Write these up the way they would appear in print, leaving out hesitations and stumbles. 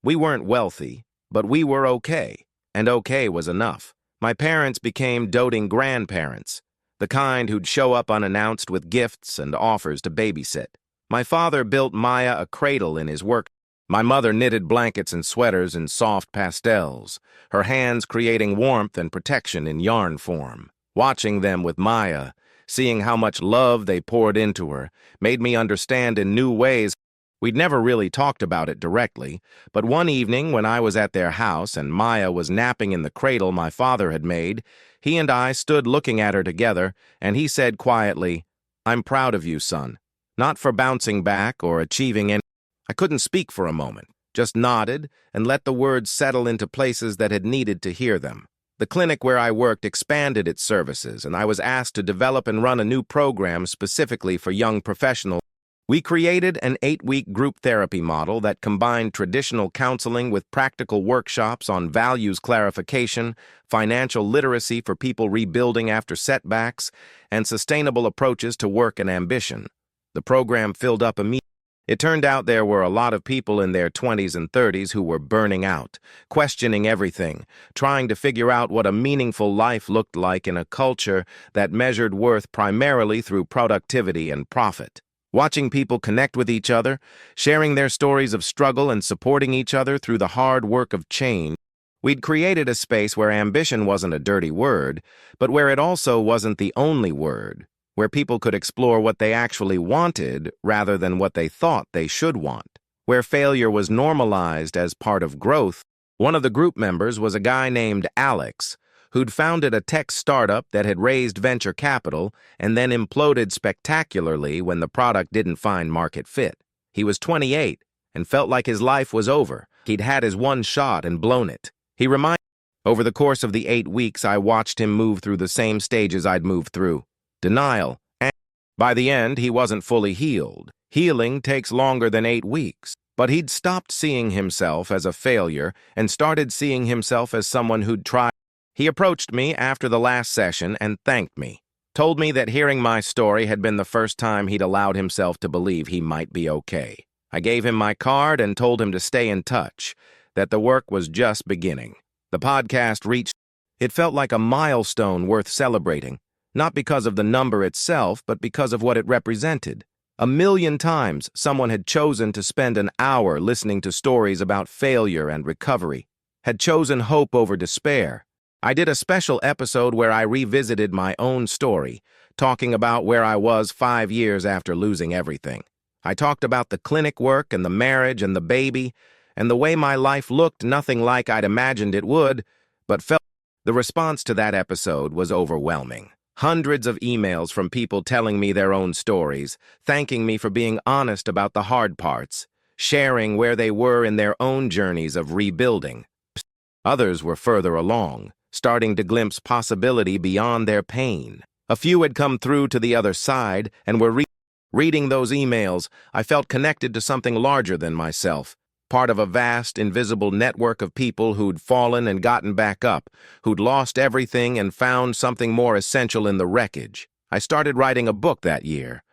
We weren't wealthy, but we were okay, and okay was enough. My parents became doting grandparents, the kind who'd show up unannounced with gifts and offers to babysit. My father built Maya a cradle in his work. My mother knitted blankets and sweaters in soft pastels, her hands creating warmth and protection in yarn form. Watching them with Maya, seeing how much love they poured into her, made me understand in new ways. We'd never really talked about it directly, but one evening when I was at their house and Maya was napping in the cradle my father had made, he and I stood looking at her together, and he said quietly, "I'm proud of you, son. Not for bouncing back or achieving anything." I couldn't speak for a moment, just nodded and let the words settle into places that had needed to hear them. The clinic where I worked expanded its services, and I was asked to develop and run a new program specifically for young professionals. We created an 8-week group therapy model that combined traditional counseling with practical workshops on values clarification, financial literacy for people rebuilding after setbacks, and sustainable approaches to work and ambition. The program filled up immediately. It turned out there were a lot of people in their 20s and 30s who were burning out, questioning everything, trying to figure out what a meaningful life looked like in a culture that measured worth primarily through productivity and profit. Watching people connect with each other, sharing their stories of struggle and supporting each other through the hard work of change, we'd created a space where ambition wasn't a dirty word, but where it also wasn't the only word, where people could explore what they actually wanted rather than what they thought they should want, where failure was normalized as part of growth. One of the group members was a guy named Alex, who'd founded a tech startup that had raised venture capital and then imploded spectacularly when the product didn't find market fit. He was 28 and felt like his life was over. He'd had his one shot and blown it. He reminded me, over the course of the 8 weeks, I watched him move through the same stages I'd moved through. Denial, and by the end, he wasn't fully healed. Healing takes longer than 8 weeks. But he'd stopped seeing himself as a failure and started seeing himself as someone who'd tried. He approached me after the last session and thanked me, told me that hearing my story had been the first time he'd allowed himself to believe he might be okay. I gave him my card and told him to stay in touch, that the work was just beginning. The podcast reached. It felt like a milestone worth celebrating, not because of the number itself, but because of what it represented. 1,000,000 times someone had chosen to spend an hour listening to stories about failure and recovery, had chosen hope over despair. I did a special episode where I revisited my own story, talking about where I was 5 years after losing everything. I talked about the clinic work and the marriage and the baby, and the way my life looked nothing like I'd imagined it would, but felt. The response to that episode was overwhelming. Hundreds of emails from people telling me their own stories, thanking me for being honest about the hard parts, sharing where they were in their own journeys of rebuilding. Others were further along, starting to glimpse possibility beyond their pain. A few had come through to the other side and were reading those emails. I felt connected to something larger than myself, part of a vast, invisible network of people who'd fallen and gotten back up, who'd lost everything and found something more essential in the wreckage. I started writing a book that year.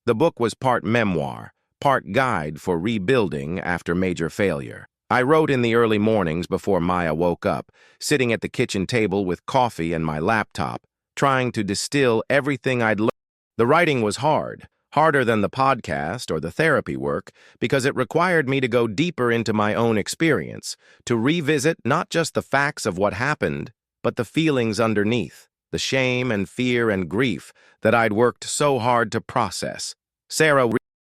The book was part memoir, part guide for rebuilding after major failure. I wrote in the early mornings before Maya woke up, sitting at the kitchen table with coffee and my laptop, trying to distill everything I'd learned. The writing was hard, harder than the podcast or the therapy work, because it required me to go deeper into my own experience, to revisit not just the facts of what happened, but the feelings underneath, the shame and fear and grief that I'd worked so hard to process.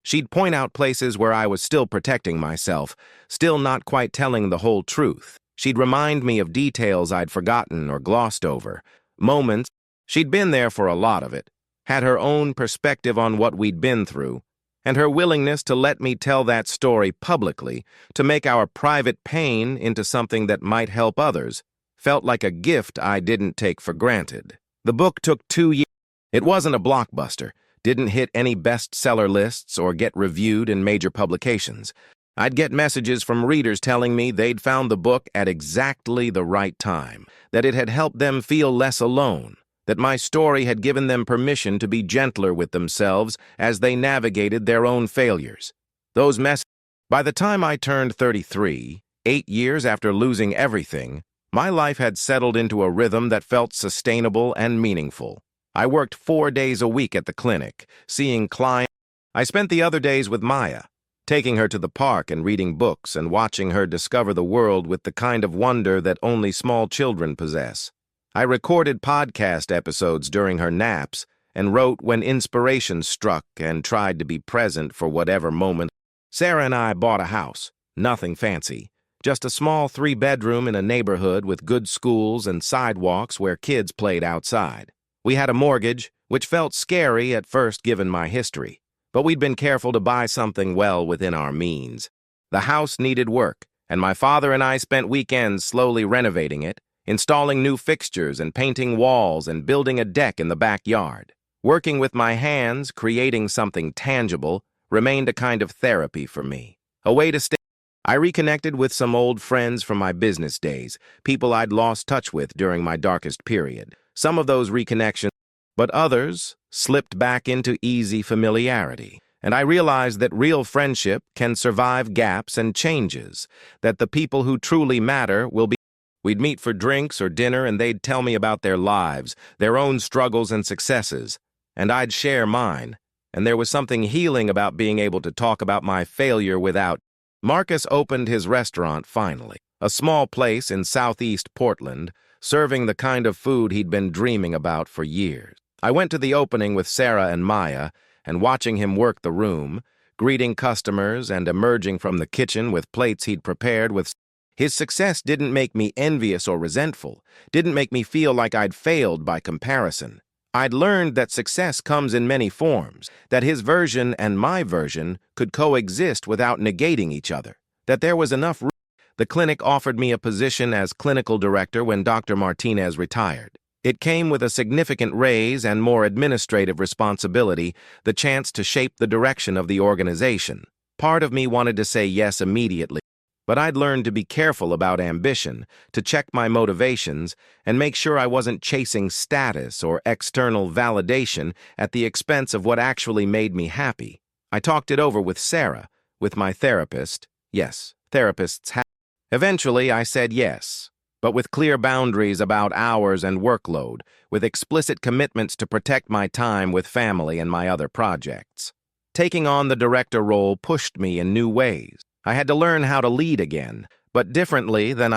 She'd point out places where I was still protecting myself, still not quite telling the whole truth. She'd remind me of details I'd forgotten or glossed over, moments. She'd been there for a lot of it, had her own perspective on what we'd been through, and her willingness to let me tell that story publicly, to make our private pain into something that might help others, felt like a gift I didn't take for granted. The book took 2 years. It wasn't a blockbuster, didn't hit any bestseller lists or get reviewed in major publications. I'd get messages from readers telling me they'd found the book at exactly the right time, that it had helped them feel less alone, that my story had given them permission to be gentler with themselves as they navigated their own failures. Those messages By the time I turned 33, 8 years after losing everything, my life had settled into a rhythm that felt sustainable and meaningful. I worked 4 days a week at the clinic, seeing clients. I spent the other days with Maya, taking her to the park and reading books and watching her discover the world with the kind of wonder that only small children possess. I recorded podcast episodes during her naps and wrote when inspiration struck and tried to be present for whatever moment. Sarah and I bought a house, nothing fancy, just a small 3-bedroom in a neighborhood with good schools and sidewalks where kids played outside. We had a mortgage, which felt scary at first given my history, but we'd been careful to buy something well within our means. The house needed work, and my father and I spent weekends slowly renovating it, installing new fixtures and painting walls and building a deck in the backyard. Working with my hands, creating something tangible, remained a kind of therapy for me, a way to stay. I reconnected with some old friends from my business days, people I'd lost touch with during my darkest period. Some of those reconnections, but others slipped back into easy familiarity. And I realized that real friendship can survive gaps and changes, that the people who truly matter will be. We'd meet for drinks or dinner and they'd tell me about their lives, their own struggles and successes, and I'd share mine. And there was something healing about being able to talk about my failure without. Marcus opened his restaurant finally, a small place in southeast Portland, serving the kind of food he'd been dreaming about for years. I went to the opening with Sarah and Maya, and watching him work the room, greeting customers and emerging from the kitchen with plates he'd prepared with. His success didn't make me envious or resentful, didn't make me feel like I'd failed by comparison. I'd learned that success comes in many forms, that his version and my version could coexist without negating each other, that there was enough room. The clinic offered me a position as clinical director when Dr. Martinez retired. It came with a significant raise and more administrative responsibility, the chance to shape the direction of the organization. Part of me wanted to say yes immediately, but I'd learned to be careful about ambition, to check my motivations, and make sure I wasn't chasing status or external validation at the expense of what actually made me happy. I talked it over with Sarah, with my therapist. Yes, therapists have. Eventually, I said yes, but with clear boundaries about hours and workload, with explicit commitments to protect my time with family and my other projects. Taking on the director role pushed me in new ways. I had to learn how to lead again, but differently than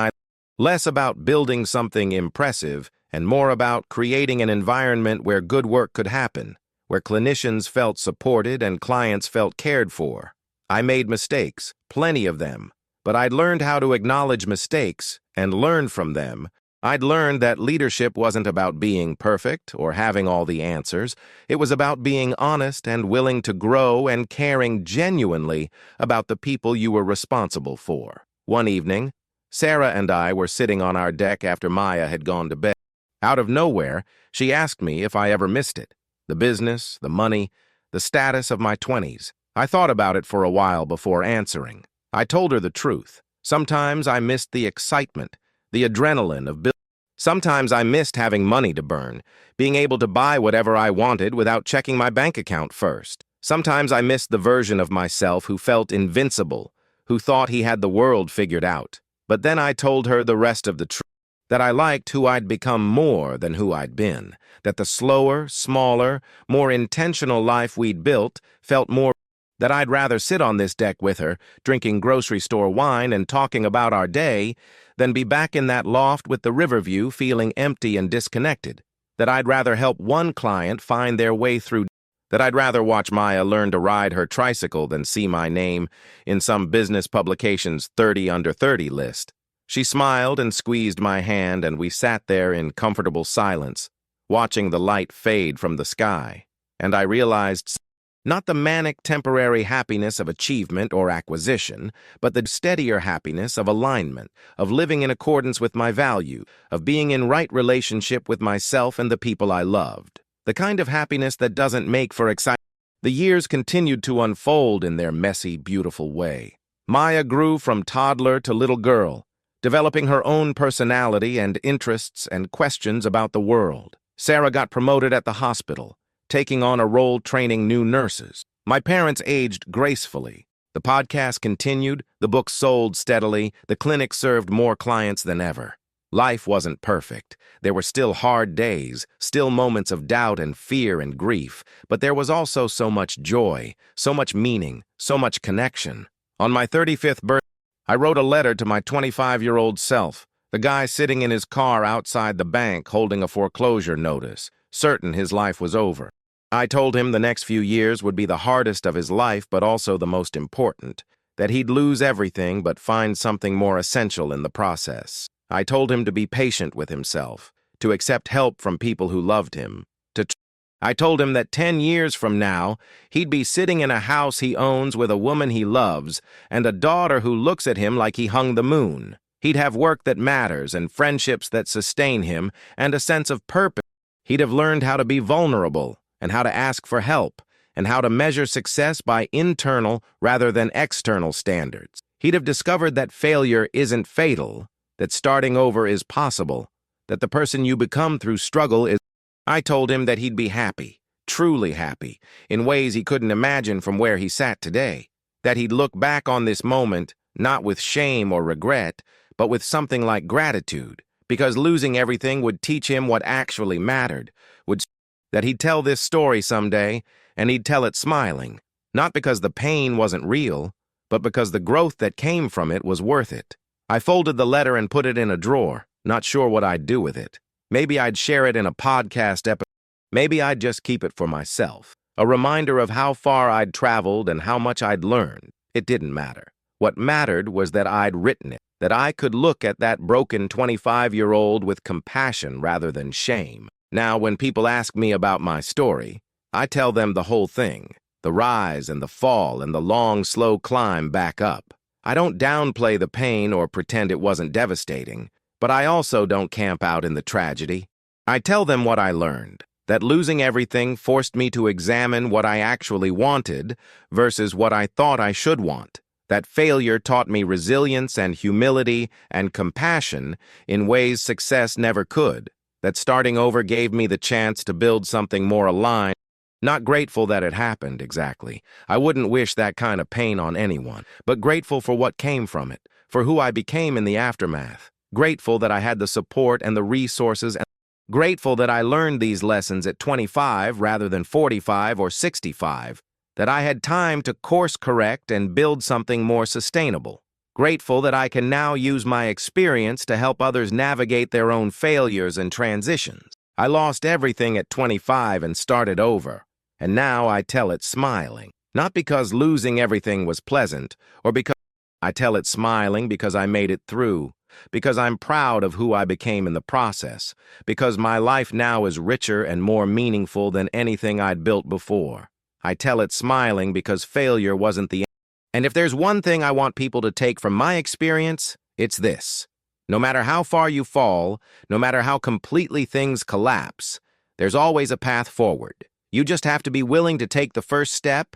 less about building something impressive and more about creating an environment where good work could happen, where clinicians felt supported and clients felt cared for. I made mistakes, plenty of them, but I'd learned how to acknowledge mistakes and learn from them. I'd learned that leadership wasn't about being perfect or having all the answers. It was about being honest and willing to grow and caring genuinely about the people you were responsible for. One evening, Sarah and I were sitting on our deck after Maya had gone to bed. Out of nowhere, she asked me if I ever missed it. The business, the money, the status of my 20s. I thought about it for a while before answering. I told her the truth. Sometimes I missed the excitement, the adrenaline of building. Sometimes I missed having money to burn, being able to buy whatever I wanted without checking my bank account first. Sometimes I missed the version of myself who felt invincible, who thought he had the world figured out. But then I told her the rest of the truth, that I liked who I'd become more than who I'd been, that the slower, smaller, more intentional life we'd built felt more, that I'd rather sit on this deck with her, drinking grocery store wine and talking about our day, than be back in that loft with the river view feeling empty and disconnected, that I'd rather help one client find their way through, that I'd rather watch Maya learn to ride her tricycle than see my name in some business publication's 30 under 30 list. She smiled and squeezed my hand, and we sat there in comfortable silence, watching the light fade from the sky, and I realized not the manic temporary happiness of achievement or acquisition, but the steadier happiness of alignment, of living in accordance with my value, of being in right relationship with myself and the people I loved. The kind of happiness that doesn't make for excitement. The years continued to unfold in their messy, beautiful way. Maya grew from toddler to little girl, developing her own personality and interests and questions about the world. Sarah got promoted at the hospital, taking on a role training new nurses. My parents aged gracefully. The podcast continued, the book sold steadily, the clinic served more clients than ever. Life wasn't perfect. There were still hard days, still moments of doubt and fear and grief, but there was also so much joy, so much meaning, so much connection. On my 35th birthday, I wrote a letter to my 25-year-old self, the guy sitting in his car outside the bank holding a foreclosure notice, certain his life was over. I told him the next few years would be the hardest of his life but also the most important, that he'd lose everything but find something more essential in the process. I told him to be patient with himself, to accept help from people who loved him. I told him that 10 years from now, he'd be sitting in a house he owns with a woman he loves and a daughter who looks at him like he hung the moon. He'd have work that matters and friendships that sustain him and a sense of purpose. He'd have learned how to be vulnerable and how to ask for help and how to measure success by internal rather than external standards. He'd have discovered that failure isn't fatal, that starting over is possible, that the person you become through struggle is. I told him that he'd be happy, truly happy, in ways he couldn't imagine from where he sat today, that he'd look back on this moment not with shame or regret, but with something like gratitude, because losing everything would teach him what actually mattered, that he'd tell this story someday, and he'd tell it smiling, not because the pain wasn't real, but because the growth that came from it was worth it. I folded the letter and put it in a drawer, not sure what I'd do with it. Maybe I'd share it in a podcast episode. Maybe I'd just keep it for myself. A reminder of how far I'd traveled and how much I'd learned. It didn't matter. What mattered was that I'd written it, that I could look at that broken 25-year-old with compassion rather than shame. Now, when people ask me about my story, I tell them the whole thing, the rise and the fall and the long, slow climb back up. I don't downplay the pain or pretend it wasn't devastating, but I also don't camp out in the tragedy. I tell them what I learned, that losing everything forced me to examine what I actually wanted versus what I thought I should want, that failure taught me resilience and humility and compassion in ways success never could, that starting over gave me the chance to build something more aligned. Not grateful that it happened, exactly. I wouldn't wish that kind of pain on anyone, but grateful for what came from it, for who I became in the aftermath. Grateful that I had the support and the resources, and grateful that I learned these lessons at 25 rather than 45 or 65, that I had time to course correct and build something more sustainable. Grateful that I can now use my experience to help others navigate their own failures and transitions. I lost everything at 25 and started over. And now I tell it smiling, not because losing everything was pleasant, or because I tell it smiling because I made it through, because I'm proud of who I became in the process, because my life now is richer and more meaningful than anything I'd built before. I tell it smiling because failure wasn't the end. And if there's one thing I want people to take from my experience, it's this. No matter how far you fall, no matter how completely things collapse, there's always a path forward. You just have to be willing to take the first step,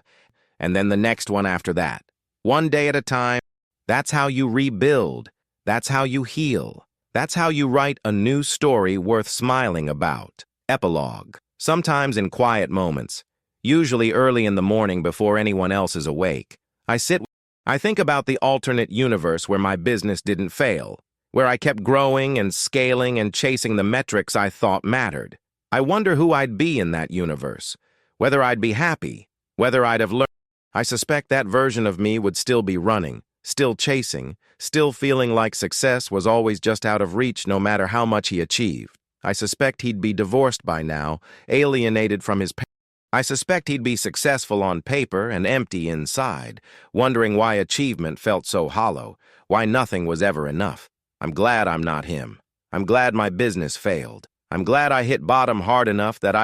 and then the next one after that. One day at a time. That's how you rebuild. That's how you heal. That's how you write a new story worth smiling about. Epilogue. Sometimes in quiet moments, usually early in the morning before anyone else is awake, I think about the alternate universe where my business didn't fail, where I kept growing and scaling and chasing the metrics I thought mattered. I wonder who I'd be in that universe, whether I'd be happy, whether I'd have learned. I suspect that version of me would still be running, still chasing, still feeling like success was always just out of reach no matter how much he achieved. I suspect he'd be divorced by now, alienated from his parents. I suspect he'd be successful on paper and empty inside, wondering why achievement felt so hollow, why nothing was ever enough. I'm glad I'm not him. I'm glad my business failed. I'm glad I hit bottom hard enough that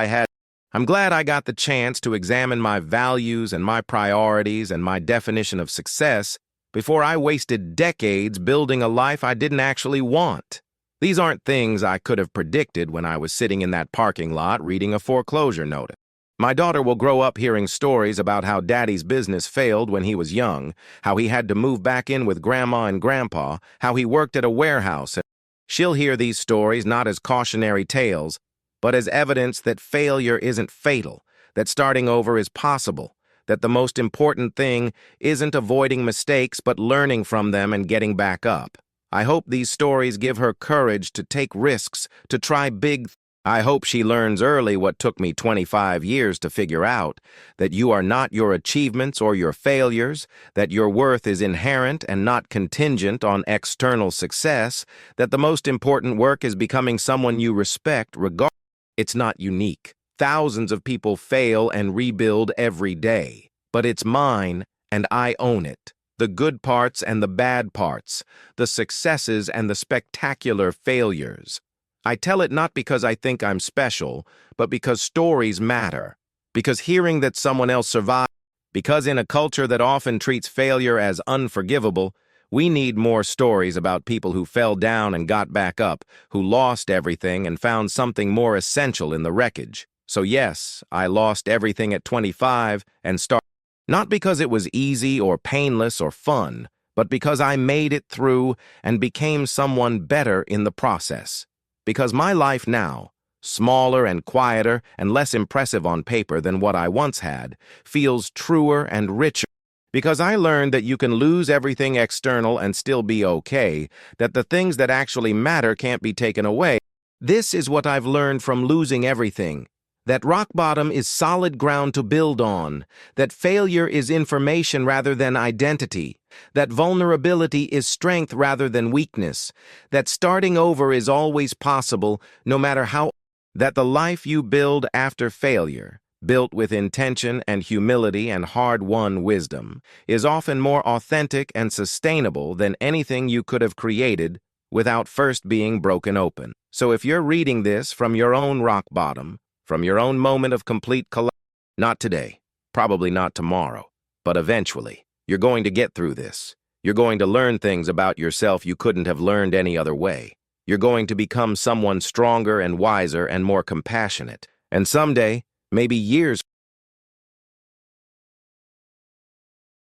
I'm glad I got the chance to examine my values and my priorities and my definition of success before I wasted decades building a life I didn't actually want. These aren't things I could have predicted when I was sitting in that parking lot reading a foreclosure notice. My daughter will grow up hearing stories about how Daddy's business failed when he was young, how he had to move back in with Grandma and Grandpa, how he worked at a warehouse. She'll hear these stories not as cautionary tales, but as evidence that failure isn't fatal, that starting over is possible, that the most important thing isn't avoiding mistakes but learning from them and getting back up. I hope these stories give her courage to take risks, to try big. I hope she learns early what took me 25 years to figure out, that you are not your achievements or your failures, that your worth is inherent and not contingent on external success, that the most important work is becoming someone you respect regardless. It's not unique. Thousands of people fail and rebuild every day, but it's mine and I own it. The good parts and the bad parts, the successes and the spectacular failures. I tell it not because I think I'm special, but because stories matter, because hearing that someone else survived, because in a culture that often treats failure as unforgivable, we need more stories about people who fell down and got back up, who lost everything and found something more essential in the wreckage. So yes, I lost everything at 25 and started, not because it was easy or painless or fun, but because I made it through and became someone better in the process. Because my life now, smaller and quieter and less impressive on paper than what I once had, feels truer and richer. Because I learned that you can lose everything external and still be okay, that the things that actually matter can't be taken away. This is what I've learned from losing everything. That rock bottom is solid ground to build on, that failure is information rather than identity, that vulnerability is strength rather than weakness, that starting over is always possible, no matter how, that the life you build after failure, built with intention and humility and hard-won wisdom, is often more authentic and sustainable than anything you could have created without first being broken open. So if you're reading this from your own rock bottom, from your own moment of complete collapse, not today, probably not tomorrow, but eventually, you're going to get through this. You're going to learn things about yourself you couldn't have learned any other way. You're going to become someone stronger and wiser and more compassionate. And someday, maybe years